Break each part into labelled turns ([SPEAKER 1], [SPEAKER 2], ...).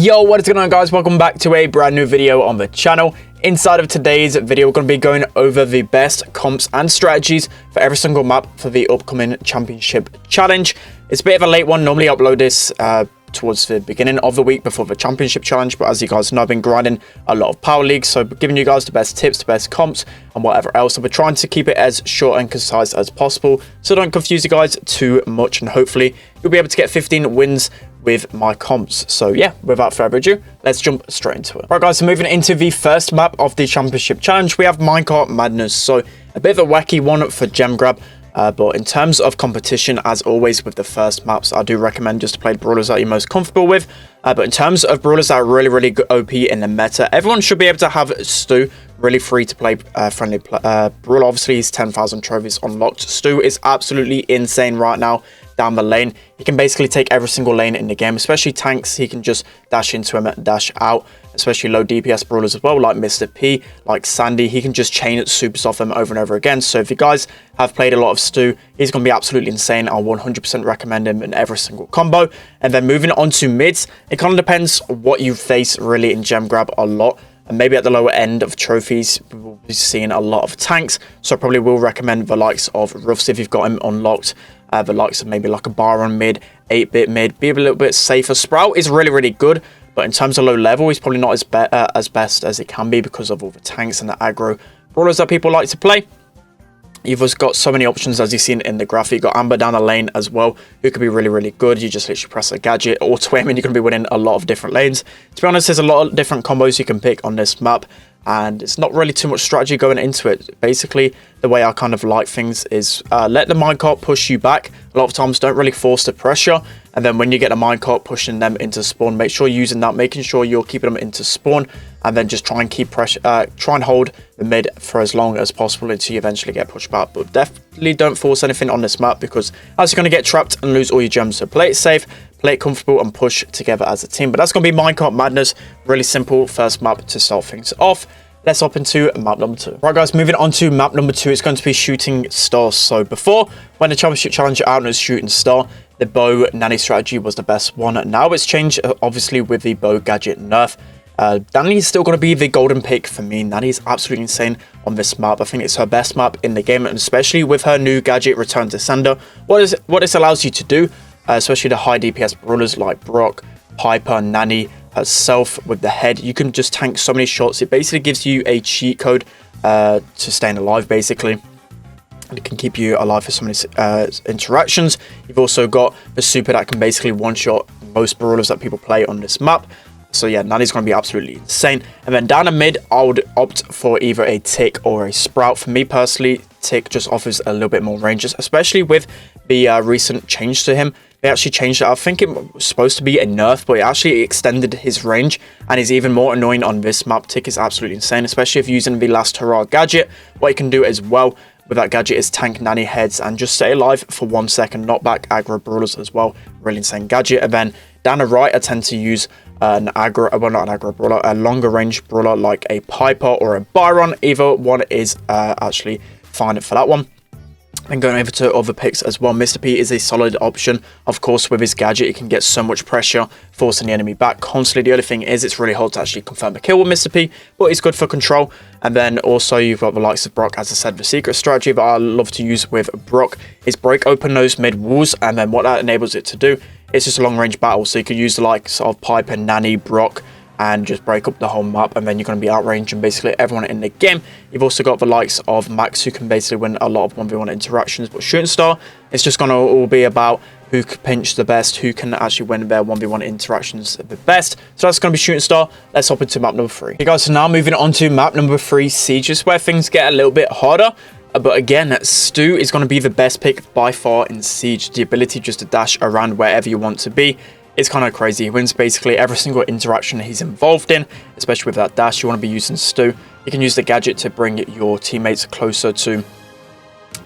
[SPEAKER 1] Yo, what is going on, guys? Welcome back to a brand new video on the channel. Inside of today's video, we're going to be going over the best comps and strategies for every single map for the upcoming championship challenge. It's a bit of a late one. Normally I upload this towards the beginning of the week before the championship challenge, but as you guys know, I've been grinding a lot of power leagues, so giving you guys the best tips, the best comps, and whatever else. So we're trying to keep it as short and concise as possible, so don't confuse you guys too much, and hopefully you'll be able to get 15 wins with my comps. So yeah, without further ado, let's jump straight into it. Right, guys, so moving into the first map of the championship challenge, we have Minecart Madness. So a bit of a wacky one for gem grab. But in terms of competition, as always with the first maps, I do recommend just to play brawlers that you're most comfortable with. But in terms of brawlers that are really good OP in the meta, everyone should be able to have Stu, really free to play friendly brawler. Obviously, he's 10,000 trophies unlocked. Stu is absolutely insane right now down the lane. He can basically take every single lane in the game, especially tanks. He can just dash into him and dash out, especially low DPS brawlers as well, like Mr. P, like Sandy. He can just chain supers off them over and over again. So if you guys have played a lot of Stu, he's going to be absolutely insane. I'll 100% recommend him in every single combo. And then moving on to mids, it kind of depends what you face really in gem grab a lot. And maybe at the lower end of trophies, we'll be seeing a lot of tanks. So I probably will recommend the likes of Ruffs if you've got him unlocked. The likes of maybe like a Baron mid, 8-bit mid, be a little bit safer. Sprout is really good, but in terms of low level, he's probably not as best as it can be because of all the tanks and the aggro brawlers that people like to play. You've just got so many options, as you've seen in the graphic. You've got Amber down the lane as well, who could be really good. You just literally press a gadget, auto aim, and you're going to be winning a lot of different lanes. To be honest, there's a lot of different combos you can pick on this map, and it's not really too much strategy going into it. Basically, the way I kind of like things is let the minecart push you back. A lot of times, don't really force the pressure. And then when you get a minecart pushing them into spawn, make sure you're using that, making sure you're keeping them into spawn, and then just try and keep pressure, try and hold the mid for as long as possible until you eventually get pushed back. But definitely don't force anything on this map, because as you're going to get trapped and lose all your gems. So play it safe, play it comfortable, and push together as a team. But that's going to be Minecart Madness. Really simple first map to start things off. Let's hop into map number 2. Right, guys, moving on to map number 2, it's going to be Shooting Star. So before, when the championship challenge out as Shooting Star, the bow nanny strategy was the best one. Now it's changed, obviously, with the bow gadget nerf. Nanny is still going to be the golden pick for me. Nanny is absolutely insane on this map. I think it's her best map in the game, and especially with her new gadget, Return to Sender. What this allows you to do, especially the high DPS brawlers like Brock, Piper, Nanny, herself with the head, you can just tank so many shots. It basically gives you a cheat code to staying alive, basically. And it can keep you alive for so many interactions. You've also got the super that can basically one-shot most brawlers that people play on this map. So yeah, Nanny's going to be absolutely insane. And then down the mid, I would opt for either a Tick or a Sprout. For me personally, Tick just offers a little bit more ranges, especially with the recent change to him. They actually changed it. I think it was supposed to be a nerf, but it actually extended his range and is even more annoying on this map. Tick is absolutely insane, especially if you're using the Last Hurrah gadget. What you can do as well with that gadget is tank Nanny heads and just stay alive for 1 second, knock back aggro brawlers as well. Really insane gadget. And then down the right, I tend to use an aggro, well, not an aggro brawler, a longer range brawler like a Piper or a Byron. Either one is actually fine for that one. And going over to other picks as well, Mr. P is a solid option. Of course, with his gadget, he can get so much pressure, forcing the enemy back constantly. The only thing is, it's really hard to actually confirm a kill with Mr. P, but he's good for control. And then also, you've got the likes of Brock. As I said, the secret strategy that I love to use with Brock is break open those mid walls, and then what that enables it to do is just a long-range battle. So you could use the likes of Piper, Nanny, Brock, and just break up the whole map, and then you're going to be outranging basically everyone in the game. You've also got the likes of Max, who can basically win a lot of 1v1 interactions, but Shooting Star, it's just going to all be about who can pinch the best, who can actually win their 1v1 interactions the best. So that's going to be Shooting Star. Let's hop into map number 3. Okay, guys, so now moving on to map number 3, Siege, is where things get a little bit harder. But again, Stu is going to be the best pick by far in Siege. The ability just to dash around wherever you want to be. It's kind of crazy. He wins basically every single interaction he's involved in, especially with that dash. You want to be using Stu. You can use the gadget to bring your teammates closer to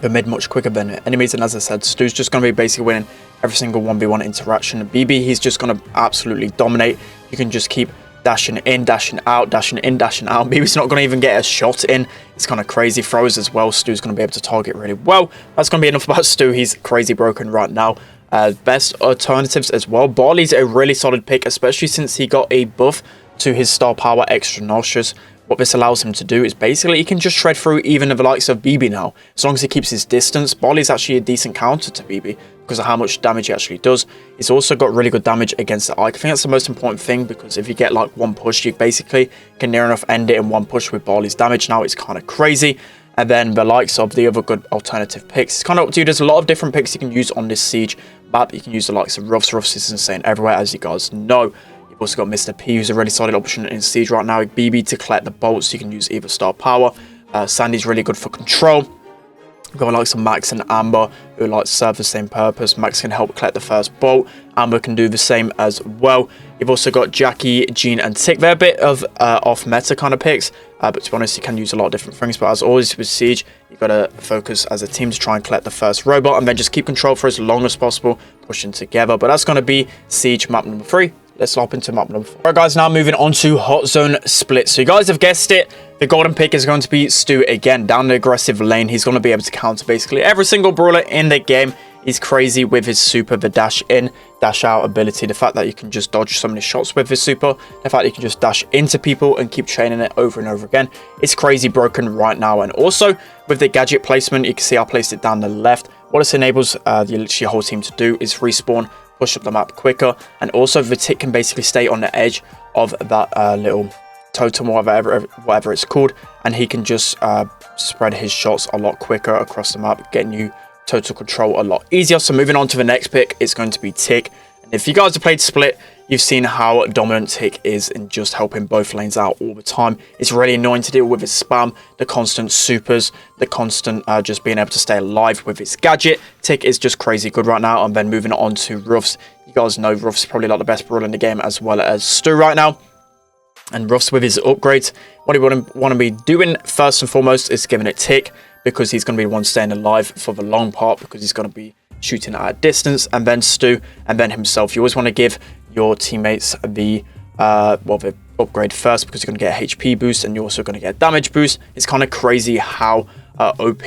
[SPEAKER 1] the mid much quicker than enemies. And as I said, Stu's just going to be basically winning every single 1v1 interaction. BB, he's just going to absolutely dominate. You can just keep dashing in, dashing out, dashing in, dashing out. BB's not going to even get a shot in. It's kind of crazy. Throws as well. Stu's going to be able to target really well. That's going to be enough about Stu. He's crazy broken right now. best alternatives as well. Barley's a really solid pick, especially since he got a buff to his star power Extra Nauseous. What this allows him to do is basically he can just shred through even the likes of BB now. As long as he keeps his distance, Barley's actually a decent counter to BB because of how much damage he actually does. He's also got really good damage against the Ike. I think that's the most important thing, because if you get like one push, you basically can near enough end it in one push with Barley's damage. Now it's kind of crazy. And then the likes of the other good alternative picks, it's kind of up to you. There's a lot of different picks you can use on this Siege map. You can use the likes of Ruffs. Ruffs is insane everywhere, as you guys know. You've also got Mr. P, who's a really solid option in Siege right now. BB to collect the bolts. You can use either star power. Sandy's really good for control. We've got likes of Max and Amber, who like serve the same purpose. Max can help collect the first bolt. Amber can do the same as well. You've also got Jackie, Jean, and Tick. They're a bit of off-meta kind of picks, but to be honest, you can use a lot of different things. But as always with Siege, you've got to focus as a team to try and collect the first robot, and then just keep control for as long as possible, pushing together. But that's going to be Siege map number 3. Let's hop into map number 4. Alright guys, now moving on to Hot Zone Split. So you guys have guessed it, the golden pick is going to be Stu again. Down the aggressive lane, he's going to be able to counter basically every single brawler in the game. He's crazy with his super, the dash in, dash out ability. The fact that you can just dodge so many shots with his super. The fact that you can just dash into people and keep training it over and over again. It's crazy broken right now. And also with the gadget placement, you can see I placed it down the left. What this enables your whole team to do is respawn, push up the map quicker, and also the tick can basically stay on the edge of that little totem or whatever it's called, and he can just spread his shots a lot quicker across the map, getting you total control a lot easier. So moving on to the next pick, it's going to be Tick. And if you guys have played Split, you've seen how dominant Tick is in just helping both lanes out all the time. It's really annoying to deal with his spam, the constant supers, the constant just being able to stay alive with his gadget. Tick is just crazy good right now. And then moving on to Ruffs. You guys know Ruffs is probably like the best brawler in the game, as well as Stu right now. And Ruffs with his upgrades, what he want to be doing first and foremost is giving it Tick, because he's going to be the one staying alive for the long part, because he's going to be shooting at a distance. And then Stu, and then himself. You always want to give your teammates the the upgrade first, because you're going to get a HP boost and you're also going to get a damage boost. It's kind of crazy how OP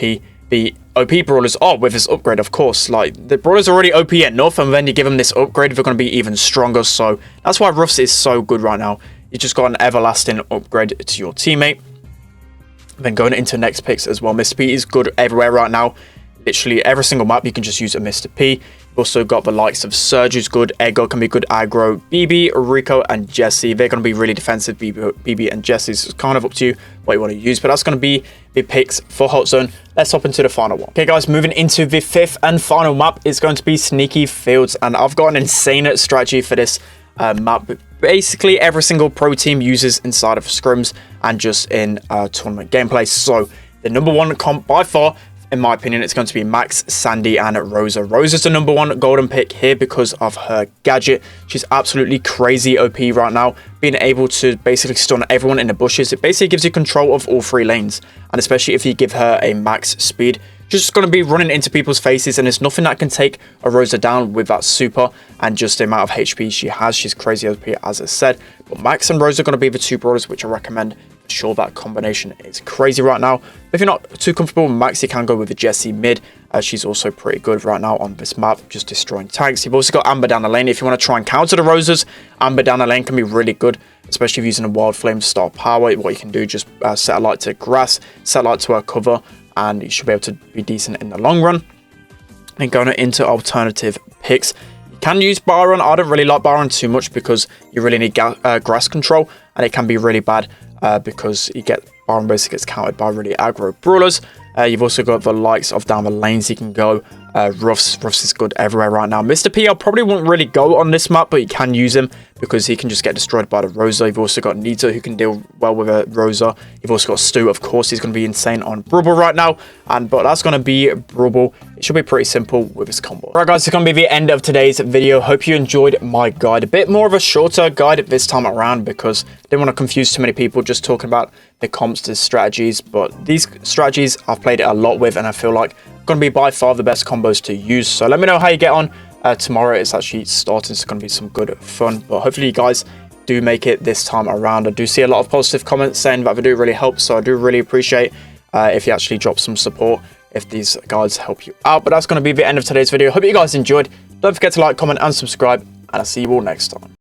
[SPEAKER 1] the OP brawlers are with this upgrade. Of course, like the brawlers are already OP enough, and then you give them this upgrade, they're going to be even stronger. So that's why Ruffs is so good right now. You just got an everlasting upgrade to your teammate. Then going into next picks as well, Mr. P is good everywhere right now. Literally every single map you can just use a Mr. P. You've also got the likes of Surge is good, Ego can be good aggro, BB, Rico, and Jesse. They're going to be really defensive, BB and Jesse. So it's kind of up to you what you want to use, but that's going to be the picks for Hot Zone. Let's hop into the final one. Okay guys, moving into the 5th and final map is going to be Sneaky Fields, and I've got an insane strategy for this map. Basically every single pro team uses inside of scrims and just in tournament gameplay. So the number 1 comp by far, in my opinion, it's going to be Max, Sandy, and Rosa. Rosa's the number 1 golden pick here because of her gadget. She's absolutely crazy OP right now, being able to basically stun everyone in the bushes. It basically gives you control of all 3 lanes, and especially if you give her a max speed, she's just going to be running into people's faces, and there's nothing that can take a Rosa down with that super and just the amount of HP she has. She's crazy OP, as I said. But Max and Rosa are going to be the 2 brawlers which I recommend. For sure, that combination is crazy right now. If you're not too comfortable with Max, you can go with the Jessie mid, as she's also pretty good right now on this map, just destroying tanks. You've also got Amber down the lane. If you want to try and counter the Rosas, Amber down the lane can be really good, especially if using a Wild Flame star power. What you can do, just set a light to grass, set a light to her cover, and you should be able to be decent in the long run. And going into alternative picks, you can use Byron. I don't really like Byron too much because you really need grass control, and it can be really bad because Byron basically gets countered by really aggro brawlers. You've also got the likes of down the lanes you can go. Ruffs is good everywhere right now. Mr. P, I probably won't really go on this map, but you can use him because he can just get destroyed by the Rosa. You've also got Nita, who can deal well with a Rosa. You've also got Stu, of course. He's going to be insane on Brawl right now. But that's going to be Brawl. It should be pretty simple with his combo. Alright guys, it's going to be the end of today's video. Hope you enjoyed my guide. A bit more of a shorter guide this time around because I didn't want to confuse too many people just talking about the comps, the strategies. But these strategies I've played it a lot with, and I feel like going to be by far the best combos to use. So let me know how you get on. Tomorrow it's actually starting, so it's going to be some good fun, but hopefully you guys do make it this time around. I do see a lot of positive comments saying that video really helps, so I do really appreciate if you actually drop some support if these guides help you out. But that's going to be the end of today's video. Hope you guys enjoyed. Don't forget to like, comment, and subscribe, and I'll see you all next time.